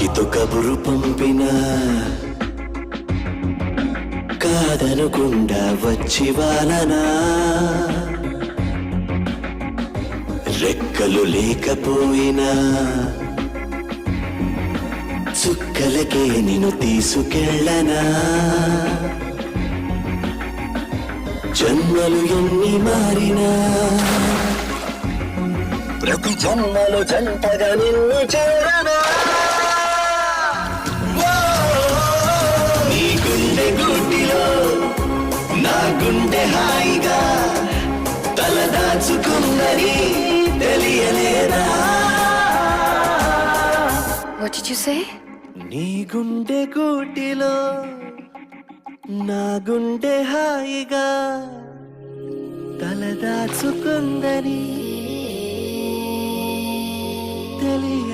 కాకితో కబురు పంపిన కాదనకుండా వచ్చి వాలనా రెక్కలు లేకపోయినా చుక్కలకే నిన్ను తీసుకెళ్ళనా జన్మలు ఎన్ని మారినా ప్రతి జన్మలో జంటగా నిన్ను చేరనా నీ గుండె గుడ్డిలో నా గుండె హాయిగా తల దాచుకుందని తెలియలేదా What did you say? నీ గుండె గుడ్డిలో నా గుండె హాయిగా తల దాచుకుందని తెలియ